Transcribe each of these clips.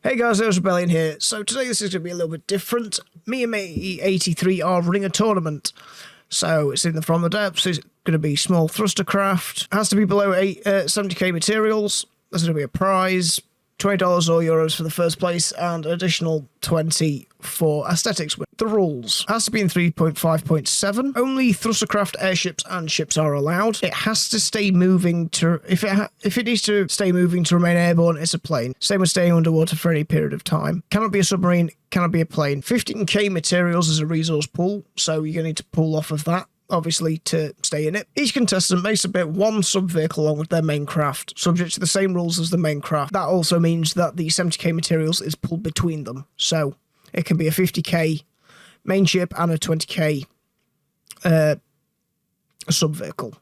Hey guys, there's Rebellion here. So today this is going to be a little bit different. Me and Matey 83 are running a tournament. So it's in the From the Depths. It's going to be small thruster craft. Has to be below 70k materials. There's going to be a prize, $20 or euros for the first place, and additional 20 for aesthetics. The rules. Has to be in 3.5.7. Only thrustercraft, airships, and ships are allowed. It has to stay moving to... If it needs to stay moving to remain airborne, it's a plane. Same with staying underwater for any period of time. Cannot be a submarine, cannot be a plane. 15k materials is a resource pool, so you're going to need to pull off of that, obviously, to stay in it. Each contestant may submit one sub-vehicle along with their main craft, subject to the same rules as the main craft. That also means that the 70k materials is pulled between them, so it can be a 50k main ship and a 20k sub-vehicle,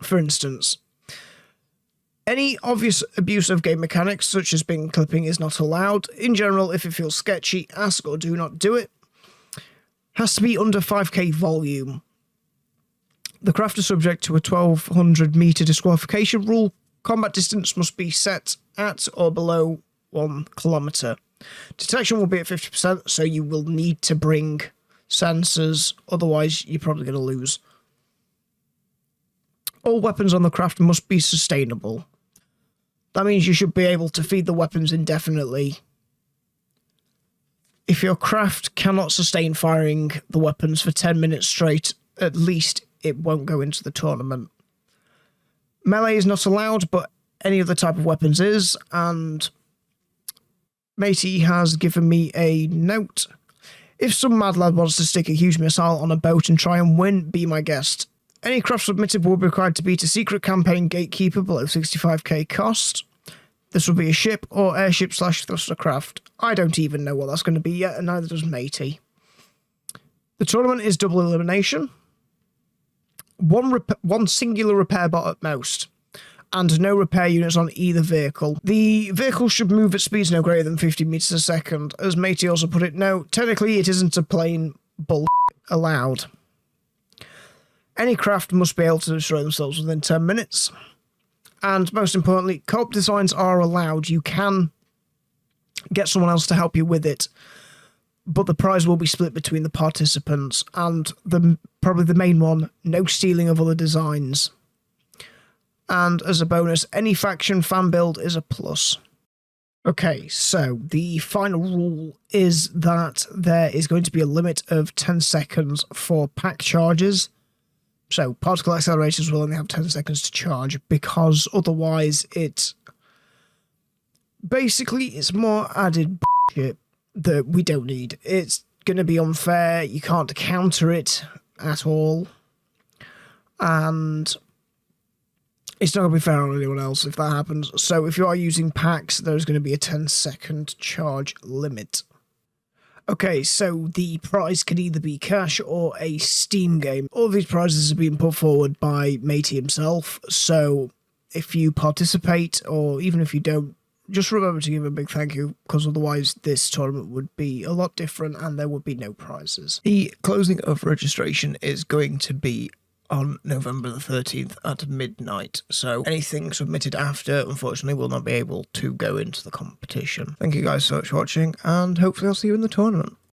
for instance. Any obvious abuse of game mechanics, such as bin clipping, is not allowed. In general, if it feels sketchy, ask or do not do it. Has to be under 5k volume. The craft is subject to a 1200 meter disqualification rule. Combat distance must be set at or below 1 kilometer. Detection will be at 50%, so you will need to bring sensors, otherwise you're probably going to lose. All weapons on the craft must be sustainable. That means you should be able to feed the weapons indefinitely. If your craft cannot sustain firing the weapons for 10 minutes straight, at least it won't go into the tournament. Melee is not allowed, but any other type of weapons is, and Matey has given me a note. If some mad lad wants to stick a huge missile on a boat and try and win, be my guest. Any craft submitted will be required to beat a secret campaign gatekeeper below 65k cost. This will be a ship or airship / thruster craft. I don't even know what that's going to be yet, and neither does Matey. The tournament is double elimination. One singular repair bot at most, and no repair units on either vehicle. The vehicle should move at speeds no greater than 50 meters a second. As Matey also put it, no, technically it isn't a plane, allowed. Any craft must be able to destroy themselves within 10 minutes. And most importantly, co-op designs are allowed. You can get someone else to help you with it, but the prize will be split between the participants, and probably the main one, no stealing of other designs. And as a bonus, any faction fan build is a plus. Okay, so the final rule is that there is going to be a limit of 10 seconds for pack charges. So particle accelerators will only have 10 seconds to charge, because otherwise it's more added bullshit that we don't need. It's going to be unfair. You can't counter it at all. And it's not going to be fair on anyone else if that happens. So if you are using packs, there's going to be a 10-second charge limit. Okay, so the prize can either be cash or a Steam game. All of these prizes have been put forward by Matey himself, so if you participate, or even if you don't, just remember to give a big thank you, because otherwise this tournament would be a lot different and there would be no prizes. The closing of registration is going to be on November the 13th at midnight, so anything submitted after, unfortunately, will not be able to go into the competition. Thank you guys so much for watching, and hopefully I'll see you in the tournament.